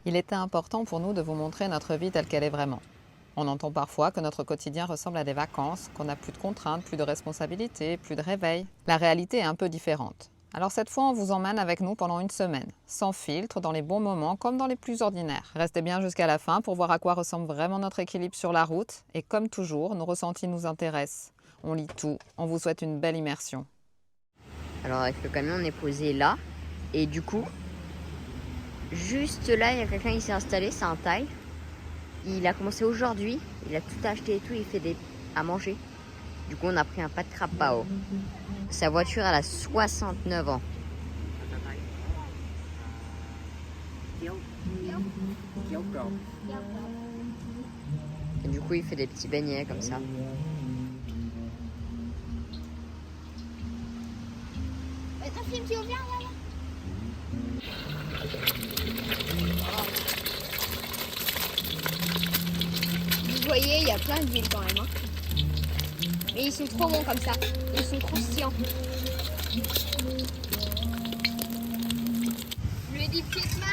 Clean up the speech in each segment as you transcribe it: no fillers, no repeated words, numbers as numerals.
Il était important pour nous de vous montrer notre vie telle qu'elle est vraiment. On entend parfois que notre quotidien ressemble à des vacances, qu'on n'a plus de contraintes, plus de responsabilités, plus de réveil. La réalité est un peu différente. Alors cette fois, on vous emmène avec nous pendant une semaine, sans filtre, dans les bons moments comme dans les plus ordinaires. Restez bien jusqu'à la fin pour voir à quoi ressemble vraiment notre équilibre sur la route. Et comme toujours, nos ressentis nous intéressent. On lit tout, on vous souhaite une belle immersion. Alors avec le camion, on est posé là. Et du coup, juste là, il y a quelqu'un qui s'est installé, c'est un Thaï. Il a commencé aujourd'hui, il a tout acheté et tout, il fait à manger. Du coup, on a pris un pad krap pao. Sa voiture, elle a 69 ans. Et du coup, il fait des petits beignets comme ça. Un film qui revient là. Vous voyez, il y a plein d'huile quand même. Hein. Mais ils sont trop bons comme ça. Ils sont croustillants. Je lui ai dit pied de main.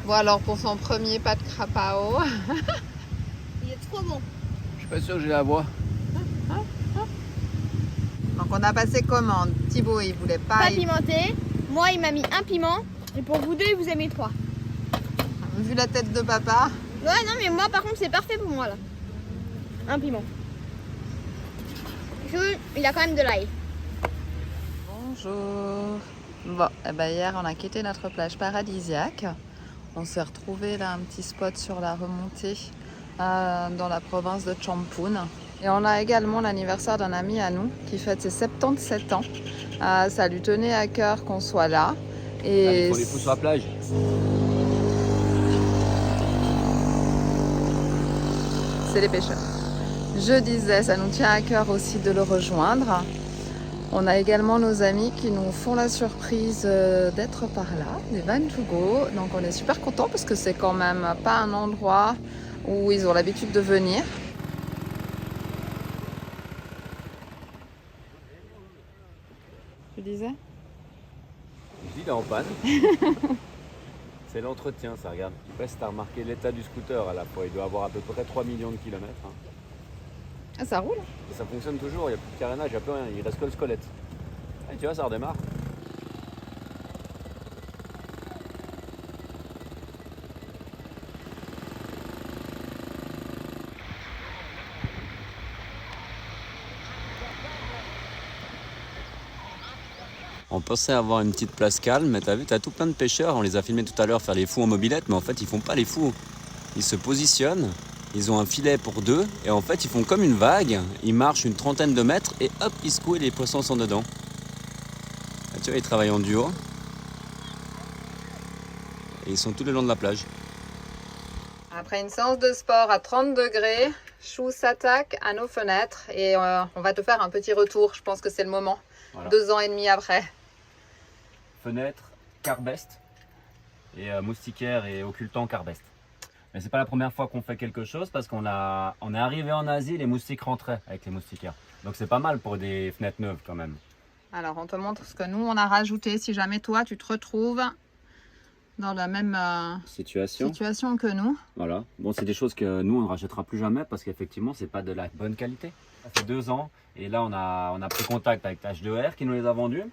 Bon alors pour son premier pas de crapao. Il est trop bon. Je suis pas sûr que j'ai la voix. Donc on a passé commande. Thibaut il voulait Pas pimenté. Moi, il m'a mis un piment. Et pour vous deux, vous avez mis 3. Vu la tête de papa. Ouais, non, mais moi, par contre, c'est parfait pour moi là. Un piment. Il a quand même de l'ail. Bonjour. Bon, eh ben hier on a quitté notre plage paradisiaque. On s'est retrouvé là un petit spot sur la remontée dans la province de Champun. Et on a également l'anniversaire d'un ami à nous qui fête ses 77 ans. Ça lui tenait à cœur qu'on soit là. Et Il faut les fous sur la plage. c'est les pêcheurs. Je disais, ça nous tient à cœur aussi de le rejoindre. On a également nos amis qui nous font la surprise d'être par là, des Van to Go. Donc on est super contents parce que c'est quand même pas un endroit où ils ont l'habitude de venir. Tu disais ? Je dis, il est en panne. C'est l'entretien, ça, regarde. Je sais pas si tu as remarqué l'état du scooter à la fois. Il doit avoir à peu près 3 millions de kilomètres. Hein. Ah, ça roule. Et ça fonctionne toujours, il n'y a plus de carénage, il n'y a plus rien. Il reste que le squelette. Et tu vois, ça redémarre. On pensait avoir une petite place calme, mais t'as vu, t'as tout plein de pêcheurs. On les a filmés tout à l'heure faire les fous en mobilette, mais en fait, ils font pas les fous. Ils se positionnent, ils ont un filet pour deux, et en fait, ils font comme une vague. Ils marchent une trentaine de mètres, et hop, ils secouent et les poissons sont dedans. Ah, tu vois, ils travaillent en duo. Et ils sont tout le long de la plage. Après une séance de sport à 30 degrés, Chou s'attaque à nos fenêtres et on va te faire un petit retour. Je pense que c'est le moment. Voilà. 2 ans et demi après. Fenêtre, carbest, et moustiquaire et occultant carbest. Mais c'est pas la première fois qu'on fait quelque chose parce on est arrivé en Asie, les moustiques rentraient avec les moustiquaires. Donc c'est pas mal pour des fenêtres neuves quand même. Alors on te montre ce que nous on a rajouté si jamais toi tu te retrouves dans la même situation que nous. Voilà. Bon, c'est des choses que nous on ne rachètera plus jamais parce qu'effectivement c'est pas de la bonne qualité. Ça fait 2 ans et là on a pris contact avec H2R qui nous les a vendus.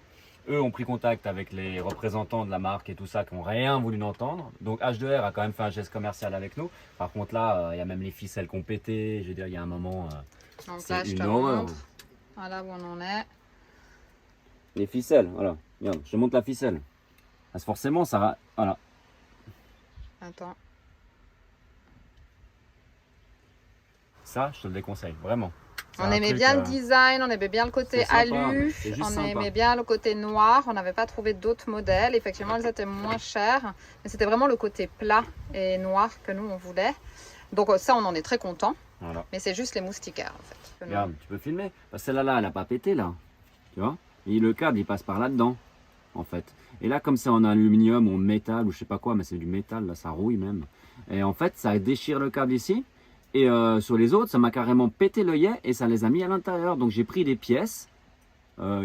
Eux ont pris contact avec les représentants de la marque et tout ça qui n'ont rien voulu entendre. Donc H2R a quand même fait un geste commercial avec nous. Par contre là, il y a même les ficelles qui ont pété. Je veux dire, il y a un moment, Donc c'est là je te une horreur. montre. Voilà où on en est. Les ficelles, voilà. Regarde, je te montre la ficelle. Parce que forcément, ça va... Voilà. Attends. Ça, je te le déconseille, vraiment. C'est On un aimait truc, bien le design, on aimait bien le côté c'est sympa, alu, c'est juste on sympa. aimait bien le côté noir. On n'avait pas trouvé d'autres modèles. Effectivement, elles étaient moins chères. Mais c'était vraiment le côté plat et noir que nous, on voulait. Donc ça, on en est très content. Voilà. Mais c'est juste les moustiquaires, en fait. que nous- Regarde, tu peux filmer. Parce que celle-là, elle n'a pas pété, là. Tu vois? Et le câble, il passe par là-dedans, en fait. Et là, comme c'est en aluminium ou en métal ou je sais pas quoi, mais c'est du métal, là, ça rouille même. Et en fait, ça déchire le câble ici. Et sur les autres, ça m'a carrément pété l'œillet et ça les a mis à l'intérieur. Donc j'ai pris des pièces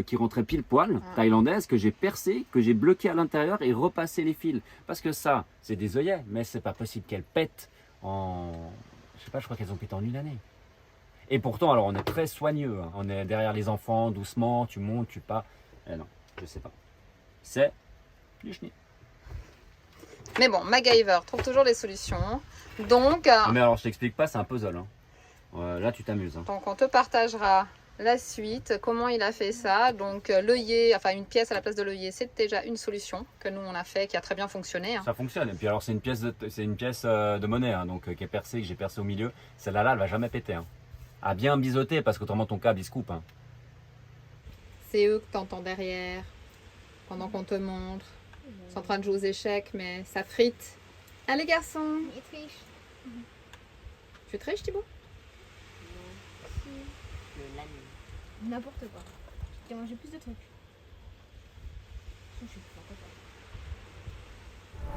qui rentrait pile poil, thaïlandaise, que j'ai percé, que j'ai bloqué à l'intérieur et repassé les fils. Parce que ça, c'est des œillets, mais c'est pas possible qu'elles pètent en... Je sais pas, je crois qu'elles ont pété en une année. Et pourtant, alors on est très soigneux, hein. On est derrière les enfants, doucement, tu montes, tu pars. Eh non, je sais pas. C'est du chenille. Mais bon, MacGyver trouve toujours des solutions. Donc, Mais alors, je t'explique pas, c'est un puzzle. Hein. Là, tu t'amuses. Hein. donc, on te partagera la suite, comment il a fait ça. Donc, l'œillet, enfin une pièce à la place de l'œillet, c'est déjà une solution que nous on a fait, qui a très bien fonctionné. Hein. Ça fonctionne. Et puis alors, c'est une pièce de monnaie, hein, donc qui est percée, que j'ai percée au milieu. Celle-là, elle va jamais péter. Hein. À bien biseauter, parce qu'autrement ton câble il se coupe. Hein. C'est eux que tu entends derrière, pendant qu'on te montre. Ils sont en train de jouer aux échecs, mais ça frite. Allez garçons, Il triche. tu triches Thibaut? N'importe quoi. J'ai mangé plus de trucs.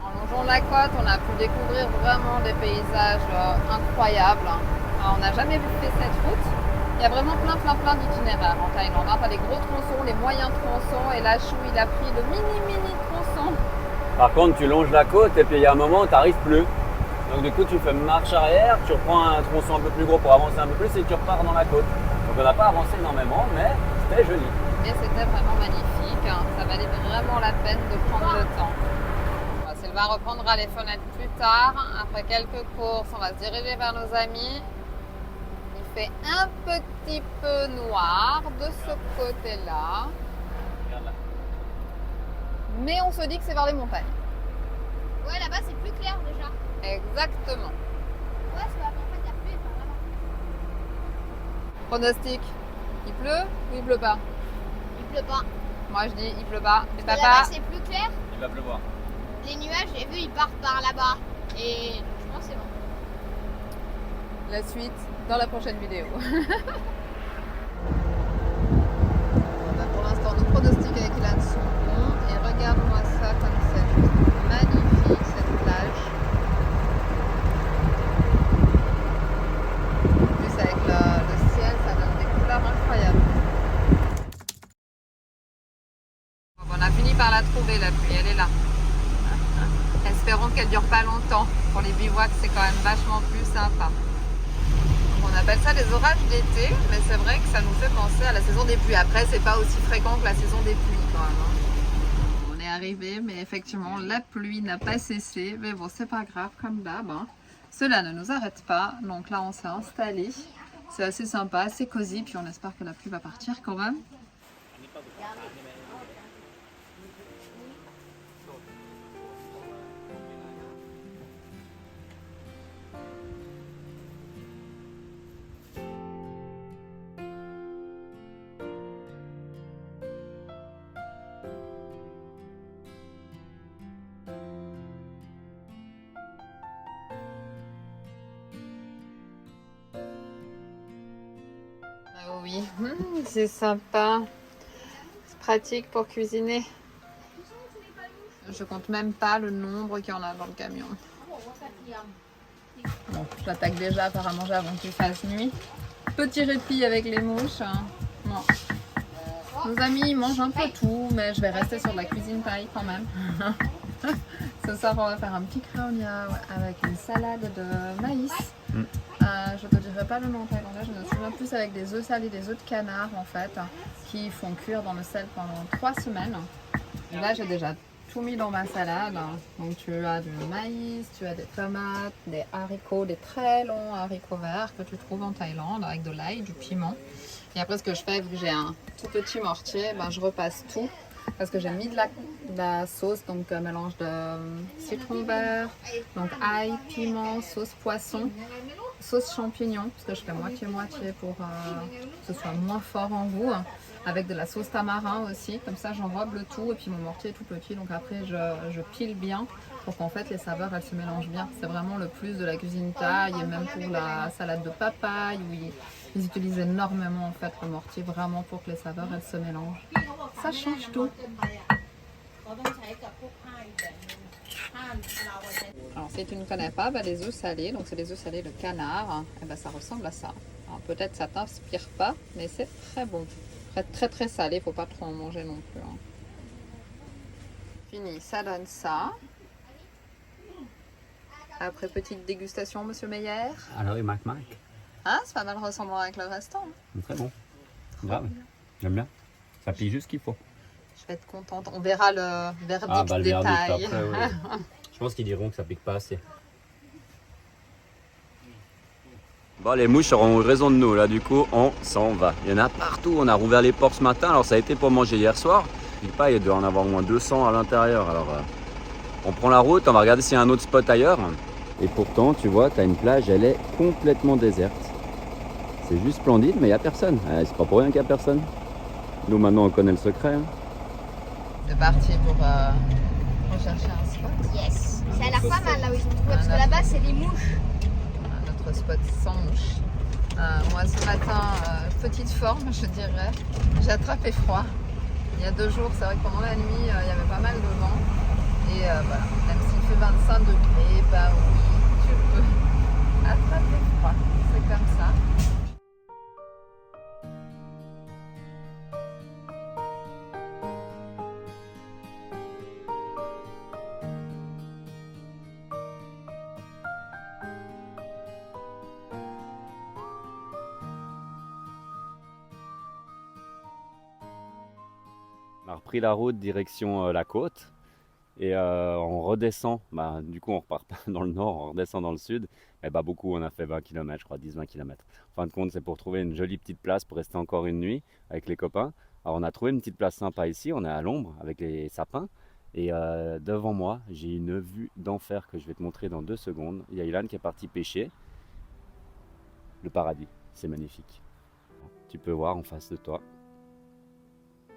En longeant la côte, on a pu découvrir vraiment des paysages incroyables. Alors, on n'a jamais fait cette route. Il y a vraiment plein d'itinéraires en Thaïlande. Tu as les gros tronçons, les moyens tronçons, et là, Chou, il a pris le mini tronçon. Par contre, tu longes la côte et puis il y a un moment où tu n'arrives plus. Donc du coup, tu fais marche arrière, tu reprends un tronçon un peu plus gros pour avancer un peu plus et tu repars dans la côte. Donc on n'a pas avancé énormément, mais c'était joli. Et c'était vraiment magnifique. Ça valait vraiment la peine de prendre le temps. Bon, Sylvain reprendra les fenêtres plus tard. Après quelques courses, on va se diriger vers nos amis. Il fait un petit peu noir de ce côté-là. Regarde là. Mais on se dit que c'est vers les montagnes. Ouais, là-bas c'est plus clair déjà. Exactement. Ouais, c'est en fait, il y a plus par là-bas. Pronostic. Il pleut ou il pleut pas? Il pleut pas. Moi je dis il pleut pas. Et Là-bas papa, c'est plus clair. Il va pleuvoir. Les nuages, j'ai vu, ils partent par là-bas. Et je pense que c'est bon. la suite dans la prochaine vidéo. Pour l'instant, nos pronostics avec Ilan sont bons. Et regarde-moi ça comme c'est juste magnifique cette plage. En plus avec le ciel, ça donne des couleurs incroyables. Bon, on a fini par la trouver la pluie, elle est là. Espérons qu'elle dure pas longtemps. Pour les bivouacs, c'est quand même vachement plus sympa. On appelle ça les orages d'été, mais c'est vrai que ça nous fait penser à la saison des pluies. Après, c'est pas aussi fréquent que la saison des pluies quand même. Hein. On est arrivé, mais effectivement, la pluie n'a pas cessé. Mais bon, c'est pas grave, comme d'hab. Hein. Cela ne nous arrête pas. Donc là, on s'est installé. C'est assez sympa, assez cosy. Puis on espère que la pluie va partir quand même. Ah oui, c'est sympa. C'est pratique pour cuisiner. Je compte même pas le nombre qu'il y en a dans le camion. Bon, j'attaque déjà à faire à manger avant qu'il fasse nuit. Petit répit avec les mouches. Bon. Nos amis mangent un peu tout, mais je vais rester sur de la cuisine thaï quand même. Ce soir, on va faire un petit kraonia avec une salade de maïs. Je ne te dirai pas le nom en thaïlandais, je me souviens plus, avec des œufs salés, des œufs de canard en fait, qui font cuire dans le sel pendant 3 semaines. Et là, j'ai déjà tout mis dans ma salade. Donc tu as du maïs, tu as des tomates, des haricots, des très longs haricots verts que tu trouves en Thaïlande, avec de l'ail, du piment. Et après, ce que je fais, vu que j'ai un tout petit mortier, ben, je repasse tout. Parce que j'ai mis de la sauce, donc mélange de citron vert, donc ail, piment, sauce poisson, sauce champignon, parce que je fais moitié-moitié pour que ce soit moins fort en goût, avec de la sauce tamarin aussi, comme ça j'enrobe le tout, et puis mon mortier est tout petit, donc après je pile bien pour qu'en fait les saveurs elles se mélangent bien. C'est vraiment le plus de la cuisine thaï, et même pour la salade de papaye, où ils utilisent énormément en fait le mortier, vraiment pour que les saveurs elles se mélangent. Ça change tout. Alors si tu ne connais pas, bah, les œufs salés, donc c'est les œufs salés de canard, et bah, ça ressemble à ça. Alors peut-être ça t'inspire pas, mais c'est très bon, très très salé, faut pas trop en manger non plus. Hein. Fini, ça donne ça. Après petite dégustation, Monsieur Meyer. Alors, et Mac. Hein, c'est pas mal ressemblant avec le restant. Hein. Très bon. Grave. J'aime bien. Ça pique juste ce qu'il faut. Je vais être contente. On verra le verdict Le détail. verdict après, ouais. Je pense qu'ils diront que ça pique pas assez. Bon, les mouches auront raison de nous, là, du coup, on s'en va. Il y en a partout, on a rouvert les portes ce matin, alors ça a été pour manger hier soir. Je dis pas, il doit en avoir au moins 200 à l'intérieur, alors on prend la route, on va regarder s'il y a un autre spot ailleurs. Et pourtant, tu vois, tu as une plage, elle est complètement déserte. C'est juste splendide, mais il n'y a personne. C'est pas pour rien qu'il n'y a personne. Nous, maintenant, on connaît le secret. Hein. C'est parti pour rechercher un spot. Yes. Ça a l'air pas mal là où ils sont trouvés parce que là-bas c'est des mouches. Notre spot sans mouche. Moi ce matin, petite forme je dirais. J'ai attrapé froid. Il y a 2 jours, c'est vrai que pendant la nuit, il y avait pas mal de vent. Et voilà, même s'il fait 25 degrés, bah oui, tu peux attraper froid. C'est comme ça. On a repris la route direction la côte et on redescend, du coup on repart pas dans le nord, on redescend dans le sud, et beaucoup, on a fait 20 km, je crois 10-20 km. En fin de compte, c'est pour trouver une jolie petite place pour rester encore une nuit avec les copains. Alors on a trouvé une petite place sympa ici, on est à l'ombre avec les sapins et devant moi j'ai une vue d'enfer que je vais te montrer dans 2 secondes. Il y a Ilan qui est parti pêcher, le paradis, c'est magnifique. Tu peux voir en face de toi.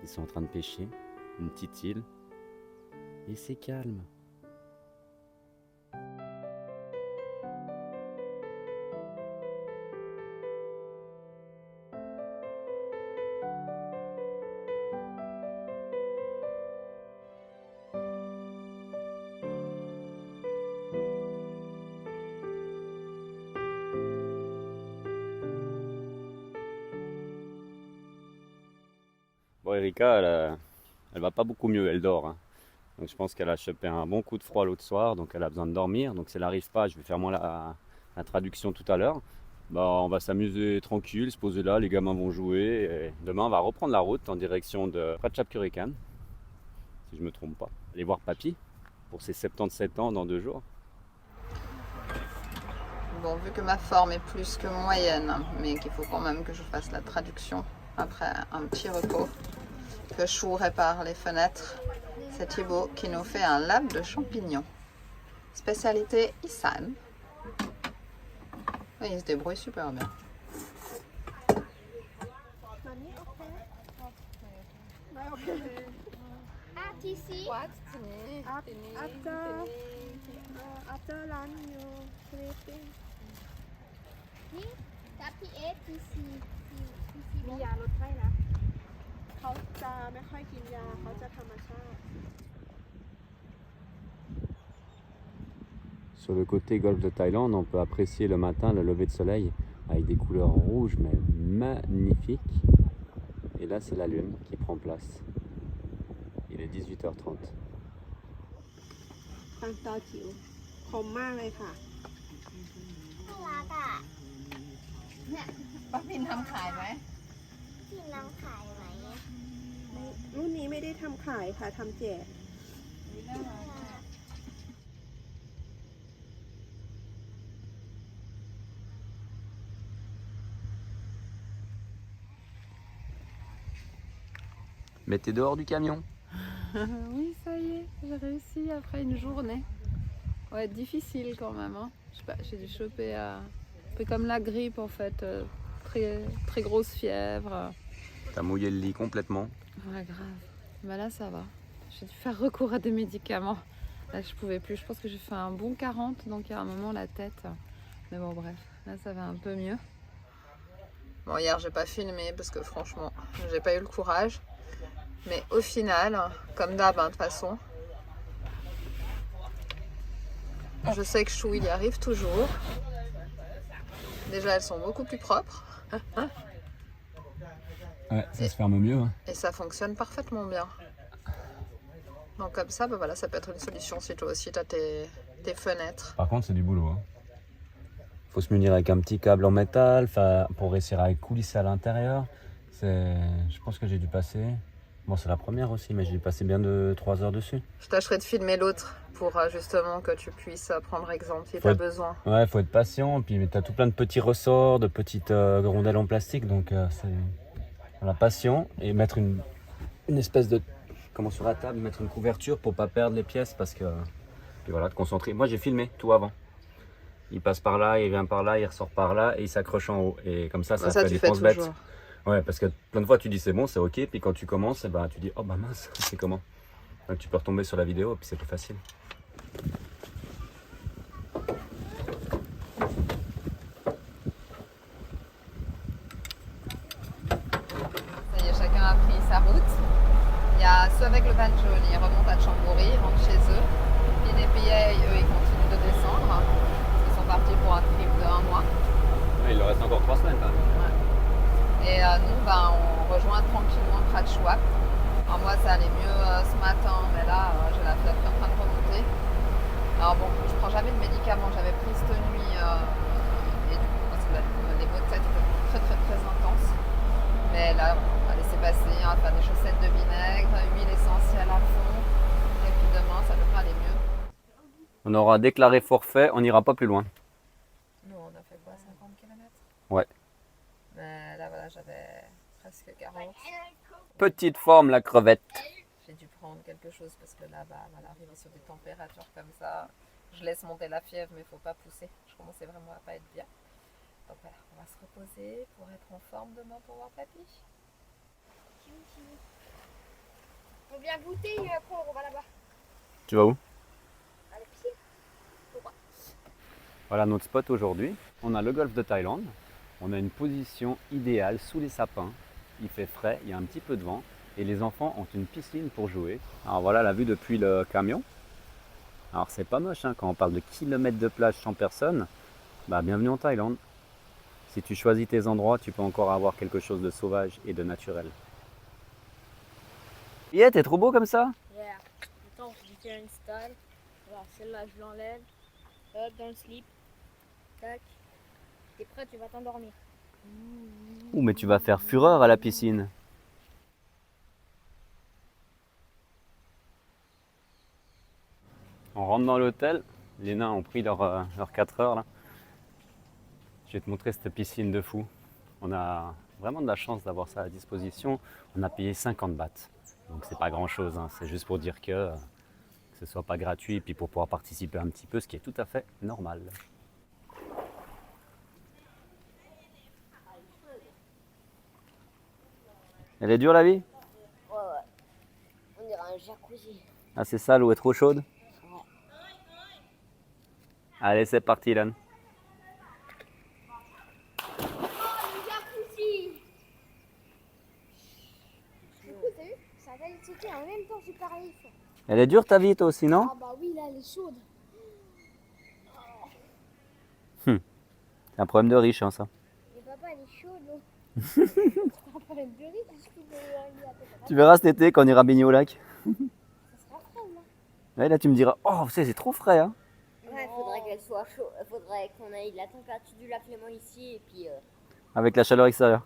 Ils sont en train de pêcher, une petite île, et c'est calme. Bon, Erika, elle va pas beaucoup mieux, elle dort. Hein. Donc je pense qu'elle a chopé un bon coup de froid l'autre soir, donc elle a besoin de dormir. Donc si elle n'arrive pas, je vais faire moi la traduction tout à l'heure. On va s'amuser tranquille, se poser là, les gamins vont jouer. Et demain, on va reprendre la route en direction de Ratchapurikan, si je me trompe pas. Aller voir papy pour ses 77 ans dans 2 jours. Bon, vu que ma forme est plus que moyenne, mais qu'il faut quand même que je fasse la traduction après un petit repos, que Chou répare les fenêtres, c'est Thibaut qui nous fait un lap de champignons. Spécialité Isan. Il se débrouille super bien. TC. After lunch you sleeping นี่กับ PS TC มียาลดไข้นะเขาจะไม่ค่อยกินยาเขาจะธรรมชาติ Sur le côté golfe de Thaïlande, on peut apprécier le matin le lever de soleil avec des couleurs rouges mais magnifiques. Et là, c'est la lune qui prend place. Il est 18h30. ปังตอจิ๋วคมมากเลยค่ะ น่ารักอ่ะเนี่ย ป้าพินทำขายไหม พี่น้ำขายไหม รุ่นนี้ไม่ได้ทำขายค่ะทำแจก Mettez dehors du camion. Oui, ça y est, j'ai réussi après une journée. Ouais, difficile quand même. Hein. Je sais pas, j'ai dû choper un peu comme la grippe en fait, très grosse fièvre. T'as mouillé le lit complètement. Ouais, grave. Mais là, ça va. J'ai dû faire recours à des médicaments. Là, je pouvais plus. Je pense que j'ai fait un bon 40, donc il y a un moment la tête. Mais bon, bref, là, ça va un peu mieux. Bon, hier, j'ai pas filmé parce que franchement, j'ai pas eu le courage. Mais au final, comme d'hab, de toute façon, je sais que Chou, il y arrive toujours. Déjà, elles sont beaucoup plus propres. Ouais, ça se ferme mieux. Hein. Et ça fonctionne parfaitement bien. Donc comme ça, bah voilà, ça peut être une solution si toi aussi tu as tes fenêtres. Par contre, c'est du boulot. Hein. Faut se munir avec un petit câble en métal pour réussir à coulisser à l'intérieur. Je pense que j'ai dû passer... Bon, c'est la première aussi, mais j'ai dû passer bien de 3 heures dessus. Je tâcherai de filmer l'autre pour justement que tu puisses prendre exemple si tu as besoin. Ouais, faut être patient. Et puis, tu as tout plein de petits ressorts, de petites rondelles en plastique. Donc, c'est voilà, patient. Et mettre une espèce de... Comment sur la table, mettre une couverture pour pas perdre les pièces. Parce que... Puis voilà, te concentrer. Moi, j'ai filmé tout avant. Il passe par là, il vient par là, il ressort par là et il s'accroche en haut. Et comme ça fait des penses bêtes. Ouais, parce que plein de fois tu dis c'est bon, c'est ok, puis quand tu commences, tu dis oh bah mince, c'est comment? Donc tu peux retomber sur la vidéo et puis c'est plus facile. Ça y est, chacun a pris sa route. Il y a ceux avec le van jaune, ils remontent à Chamboury, ils rentrent chez eux. Puis les PA, eux, ils continuent de descendre. Ils sont partis pour un trip de 1 mois. Ouais, il leur reste encore 3 semaines quand même. Ouais. Et nous, on rejoint tranquillement Pratchouap. Alors moi, ça allait mieux ce matin, mais là, j'ai la fièvre qui est en train de remonter. Alors bon, je prends jamais de médicaments, j'avais pris cette nuit, et du coup, parce que les maux de tête étaient très intenses. Mais là, on va laisser passer, on va faire des chaussettes de vinaigre, huile essentielle à fond, et puis demain, ça devrait aller mieux. On aura déclaré forfait, on n'ira pas plus loin. Nous, on a fait quoi, 50 km? Ouais. Mais là, voilà, j'avais presque 40. Petite forme, la crevette. J'ai dû prendre quelque chose parce que là, voilà, arriver sur des températures comme ça, je laisse monter la fièvre, mais il ne faut pas pousser. Je commençais vraiment à pas être bien. Donc voilà, on va se reposer pour être en forme demain pour voir papy. On vient goûter et après on va là-bas. Tu vas où? À la piscine. Voilà notre spot aujourd'hui. On a le golfe de Thaïlande. On a une position idéale sous les sapins. Il fait frais, il y a un petit peu de vent et les enfants ont une piscine pour jouer. Alors voilà la vue depuis le camion. Alors c'est pas moche hein, quand on parle de kilomètres de plage sans personne. Bienvenue en Thaïlande. Si tu choisis tes endroits, tu peux encore avoir quelque chose de sauvage et de naturel. Yeah, t'es trop beau comme ça. Yeah. Attends, je tiens une style. Voilà, celle-là je l'enlève. Hop, dans le slip. Tac. T'es prêt, tu vas t'endormir. Ouh, mais tu vas faire fureur à la piscine. On rentre dans l'hôtel. Les nains ont pris leurs 4 heures là. Je vais te montrer cette piscine de fou. On a vraiment de la chance d'avoir ça à disposition. On a payé 50 bahts. Donc c'est pas grand chose, hein. C'est juste pour dire que ce soit pas gratuit et puis pour pouvoir participer un petit peu, ce qui est tout à fait normal. Elle est dure la vie? Ouais. On dirait un jacuzzi. Ah c'est ça, l'eau est trop chaude? Ouais. Allez c'est parti Lan. En même temps, c'est pareil. Elle est dure ta vie toi aussi, non? Ah bah oui, là, elle est chaude. C'est un problème de riche, hein, ça. Mais papa, elle est chaude. C'est un problème de riche. Tu verras cet été quand on ira baigner au lac. Ça sera frais, là. Ouais, là tu me diras, oh c'est trop frais, hein. Ouais, faudrait qu'elle soit chaude. Faudrait qu'on ait la température du lac Léman ici et puis... Avec la chaleur extérieure.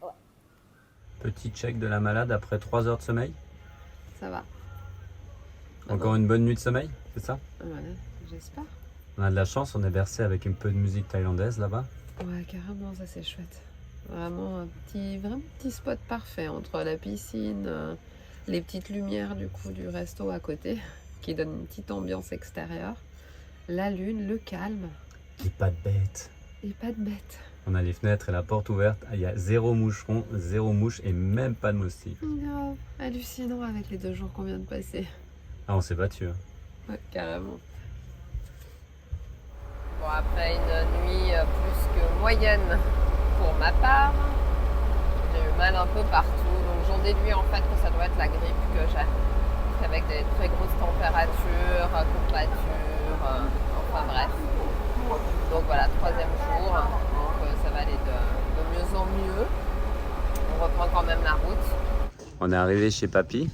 Ouais. Petit check de la malade après 3 heures de sommeil. Ça va. Encore une bonne nuit de sommeil, c'est ça? Ouais, j'espère. On a de la chance, on est bercé avec un peu de musique thaïlandaise là-bas. Ouais, carrément, ça c'est chouette. Vraiment un petit spot parfait entre la piscine, les petites lumières du coup du resto à côté qui donnent une petite ambiance extérieure, la lune, le calme Et pas de bêtes. et pas de bêtes. On a les fenêtres et la porte ouverte, il y a 0 moucheron, 0 mouche et même pas de moustique. Grave, hallucinant avec les 2 jours qu'on vient de passer. Ah on s'est battu. Hein. Ouais, carrément. Bon, après une nuit plus que moyenne pour ma part, j'ai eu mal un peu partout, donc j'en déduis en fait que ça doit être la grippe que j'ai. Avec des très grosses températures, courbatures, enfin bref. Donc voilà, 3e jour, donc ça va aller de mieux en mieux. On reprend On est arrivé chez Papy.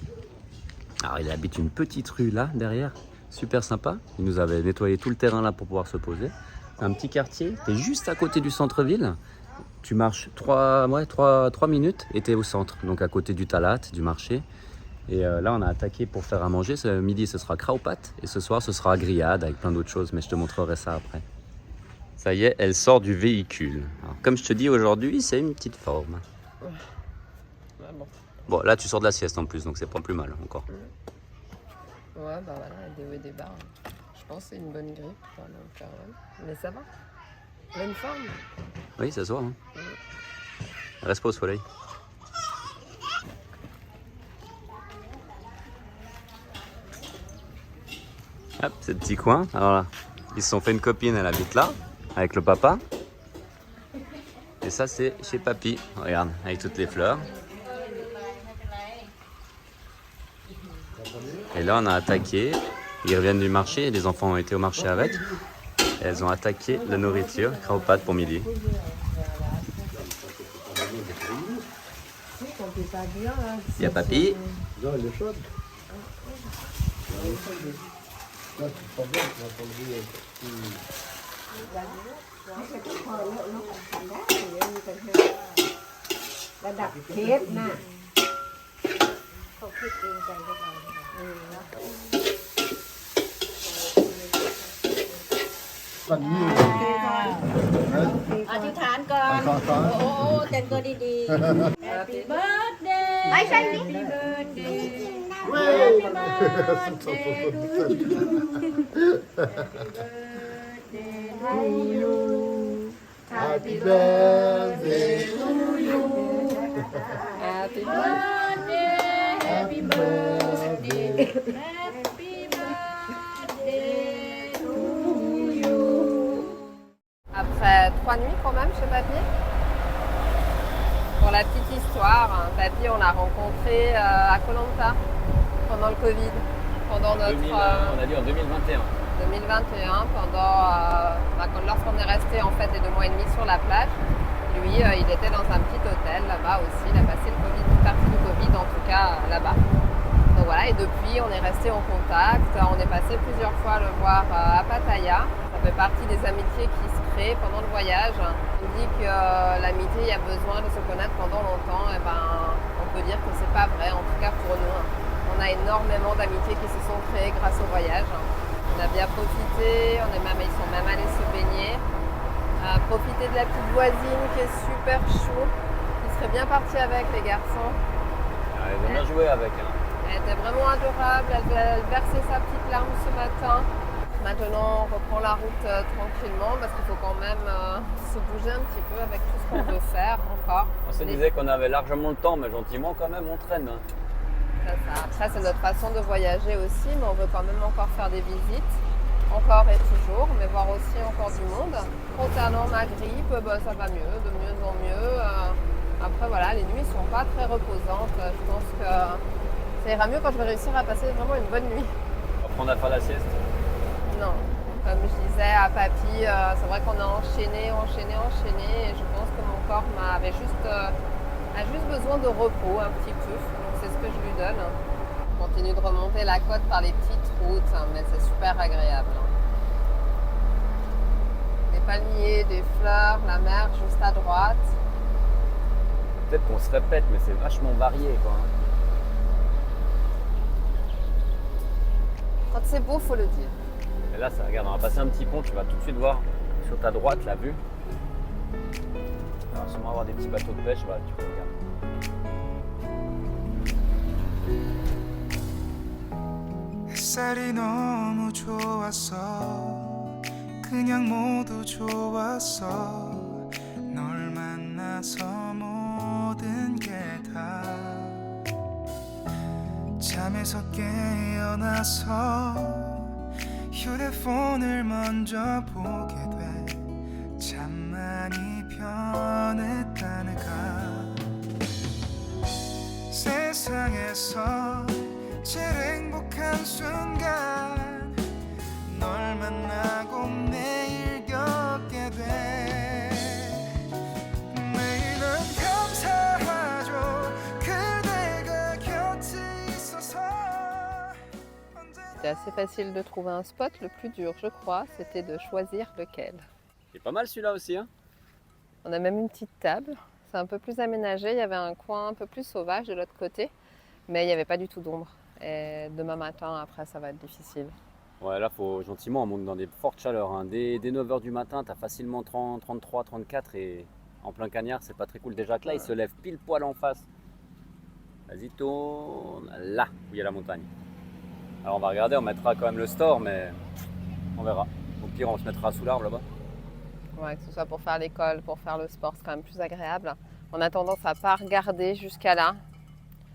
Alors il habite une petite rue là derrière, super sympa. Il nous avait nettoyé tout le terrain là pour pouvoir se poser. C'est un petit quartier, t'es juste à côté du centre-ville. Tu marches 3 minutes et t'es au centre, donc à côté du Talat, du marché. Et là on a attaqué pour faire à manger. Ce midi ce sera kraopat et ce soir ce sera grillade avec plein d'autres choses, mais je te montrerai ça après. Ça y est, elle sort du véhicule. Alors, comme je te dis aujourd'hui, c'est une petite forme. Bon, là tu sors de la sieste en plus, donc c'est pas plus mal encore. Ouais, bah voilà, des hauts et des bas. Je pense que c'est une bonne grippe. Quoi, donc, mais ça va. Bonne forme. Oui, ça se voit. Hein. Reste pas au soleil. Hop, ce petit coin. Alors là, ils se sont fait une copine, elle habite là, avec le papa. Et ça, c'est chez Papy. Regarde, avec toutes les fleurs. Et là, on a attaqué. Ils reviennent du marché, et les enfants ont été au marché avec. Et elles ont attaqué la nourriture, kraopat pour midi. Il y a Papy. Happy birthday Happy birthday Happy birthday to you. Happy Happy birthday to you. Après 3 nuits quand même chez Papy. Pour la petite histoire, Papy on l'a rencontré à Koh Lanta pendant le Covid, pendant notre 2000, on a dit en 2021. 2021, lorsqu'on est resté en fait les 2 mois et demi sur la plage. Lui, il était dans un petit hôtel là-bas aussi. Il a passé le Covid, une partie du Covid en tout cas là-bas. Donc voilà, et depuis on est resté en contact. On est passé plusieurs fois le voir à Pattaya. Ça fait partie des amitiés qui se créent pendant le voyage. On dit que l'amitié, il y a besoin de se connaître pendant longtemps. Et ben, on peut dire que c'est pas vrai, en tout cas pour nous. On a énormément d'amitiés qui se sont créées grâce au voyage. On a bien profité, ils sont même allés se baigner. Profiter de la petite voisine qui est super chou, qui serait bien partie avec les garçons. Ils ont bien joué avec. Hein. Elle était vraiment adorable, elle versait sa petite larme ce matin. Maintenant, on reprend la route tranquillement parce qu'il faut quand même se bouger un petit peu avec tout ce qu'on veut faire encore. On se disait qu'on avait largement le temps, mais gentiment quand même, on traîne. Hein. Ça. Après, c'est notre façon de voyager aussi, mais on veut quand même encore faire des visites, encore et toujours, mais voir aussi encore du monde. Concernant ma grippe, ça va mieux, de mieux en mieux. Après, voilà, les nuits ne sont pas très reposantes. Je pense que ça ira mieux quand je vais réussir à passer vraiment une bonne nuit. On va prendre à faire la sieste. Non, comme je disais à Papy, c'est vrai qu'on a enchaîné, et je pense que mon corps a juste besoin de repos un petit peu, donc c'est ce que je lui donne. On continue de remonter la côte par les petites routes, mais c'est super agréable. Des palmiers, des fleurs, la mer juste à droite. Peut-être qu'on se répète, mais c'est vachement varié quoi. Quand c'est beau, faut le dire. Et là, ça, regarde, on va passer un petit pont, tu vas tout de suite voir sur ta droite la vue. On va sûrement avoir des petits bateaux de pêche, voilà, tu peux regarder. 햇살이 너무 좋았어 그냥 모두 좋았어 널 만나서 모든 게 다 잠에서 깨어나서 휴대폰을 먼저 보게 돼 참 많이 변했다는가 세상에서 제일 행복한 순간 널 만나고 매일 겪게 돼 매일은 감사하죠 그대가 assez facile de trouver un spot. Le plus dur, je crois, c'était de choisir lequel. C'est pas mal celui-là aussi, hein. On a même une petite table. C'est un peu plus aménagé. Il y avait un coin un peu plus sauvage de l'autre côté, mais il n'y avait pas du tout d'ombre. Et demain matin, après, ça va être difficile. Ouais, là, faut gentiment, on monte dans des fortes chaleurs. Hein. Dès 9h du matin, tu as facilement 30, 33, 34 et en plein cagnard, c'est pas très cool. Déjà que là, il se lève pile poil en face. Vas-y, tourne. Là, où il y a la montagne. Alors, on va regarder, on mettra quand même le store, mais on verra. Au pire, on se mettra sous l'arbre là-bas. Ouais, que ce soit pour faire l'école, pour faire le sport, c'est quand même plus agréable. On a tendance à pas regarder jusqu'à là.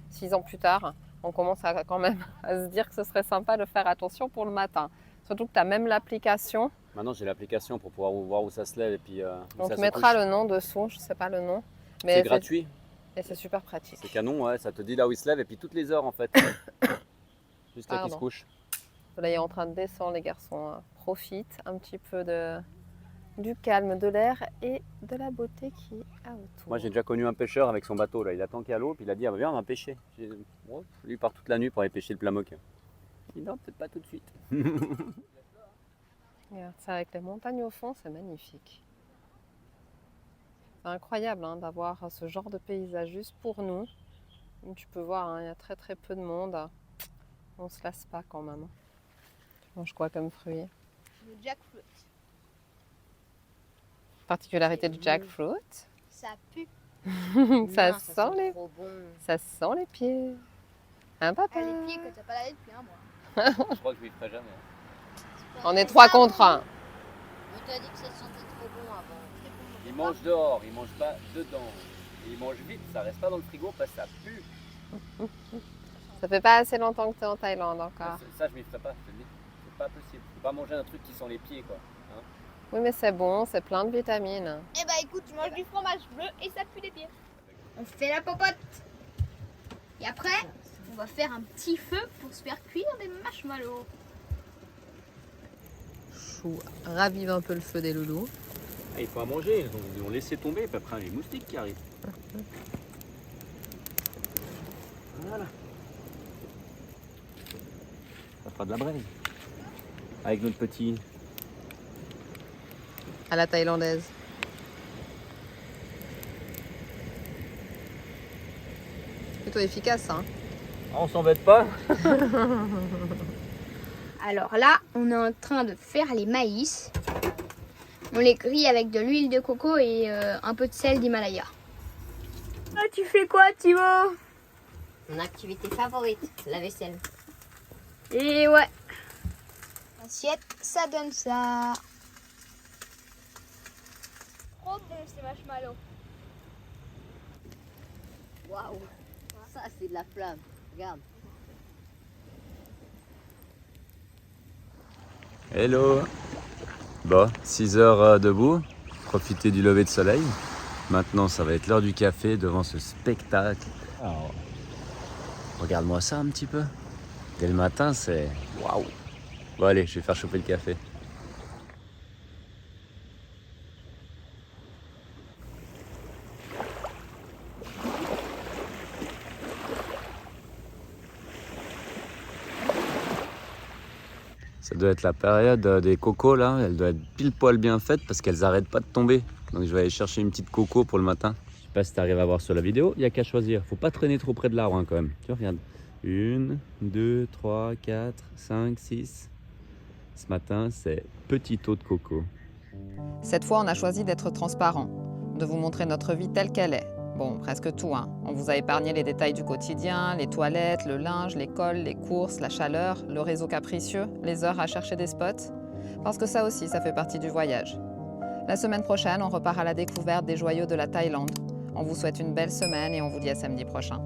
6 ans plus tard, on commence quand même à se dire que ce serait sympa de faire attention pour le matin. Surtout que tu as même l'application. Maintenant, j'ai l'application pour pouvoir voir où ça se lève et puis On ça te se mettra couche. le nom dessous, je sais pas le nom. C'est gratuit, Et c'est super pratique. c'est canon, ouais, ça te dit là où il se lève et puis toutes les heures en fait. Jusqu'à qu'il se Pardon. couche. Le soleil est en train de descendre, les garçons profitent un petit peu du calme de l'air et de la beauté qui est autour. Moi, j'ai déjà connu un pêcheur avec son bateau là. Il attend qu'il y a l'eau, puis il a dit ah, viens, on va pêcher. Ouais, lui il part toute la nuit pour aller pêcher le plamoc. Il dit non, peut-être pas tout de suite. Regarde ça avec les montagnes au fond, c'est magnifique. C'est incroyable hein, d'avoir ce genre de paysage juste pour nous. Comme tu peux voir, hein, il y a très très peu de monde. On se lasse pas quand même. Tu manges quoi comme fruit? Le jackfruit. Particularité du jackfruit, Ça pue. ça Non, sent les, trop bon. ça sent les pieds. Hein papa? Les pieds que t'as pas lavé depuis un mois. Je crois que je lui ferai jamais. On est 3 contre 1. On t'a dit que ça sentait trop bon avant. Il mange dehors, il mange pas dedans. Et il mange vite, ça reste pas dans le frigo parce que ça pue. Ça fait pas assez longtemps que tu es en Thaïlande encore. Ça, je m'y ferai pas, je te le dis. C'est pas possible. Faut pas manger un truc qui sent les pieds quoi. Oui mais c'est bon, c'est plein de vitamines. Eh bah écoute, tu manges du fromage bleu et ça pue les pieds. On fait la popote. Et après, on va faire un petit feu pour se faire cuire des marshmallows. Chou ravive un peu le feu des loulous. Ah, il faut à manger, ils vont laisser tomber, puis après les moustiques qui arrivent. Voilà. Ça fera de la braise. Avec notre petit. À la thaïlandaise. Plutôt efficace hein. Ah, on s'embête pas. Alors là, on est en train de faire les maïs. On les grille avec de l'huile de coco et un peu de sel d'Himalaya. Ah, tu fais quoi, Thibaut? Mon activité favorite, la vaisselle. Et ouais. L'assiette, ça donne ça. Trop bon ces marshmallows. Waouh, ça c'est de la flamme. Regarde. Hello. Bon, 6 heures debout, profiter du lever de soleil. Maintenant, ça va être l'heure du café devant ce spectacle. Alors, regarde-moi ça un petit peu. Dès le matin, c'est waouh. Bon allez, je vais faire chauffer le café. Ça doit être la période des cocos là, elle doit être pile poil bien faite parce qu'elles arrêtent pas de tomber. Donc je vais aller chercher une petite coco pour le matin. Je sais pas si tu arrives à voir sur la vidéo, il n'y a qu'à choisir. Faut pas traîner trop près de l'arbre hein, quand même. Tu vois, regarde. 1, 2, 3, 4, 5, 6. Ce matin, c'est petit taux de coco. Cette fois, on a choisi d'être transparent, de vous montrer notre vie telle qu'elle est. Bon, presque tout, hein. On vous a épargné les détails du quotidien, les toilettes, le linge, l'école, les courses, la chaleur, le réseau capricieux, les heures à chercher des spots. Parce que ça aussi, ça fait partie du voyage. La semaine prochaine, on repart à la découverte des joyaux de la Thaïlande. On vous souhaite une belle semaine et on vous dit à samedi prochain.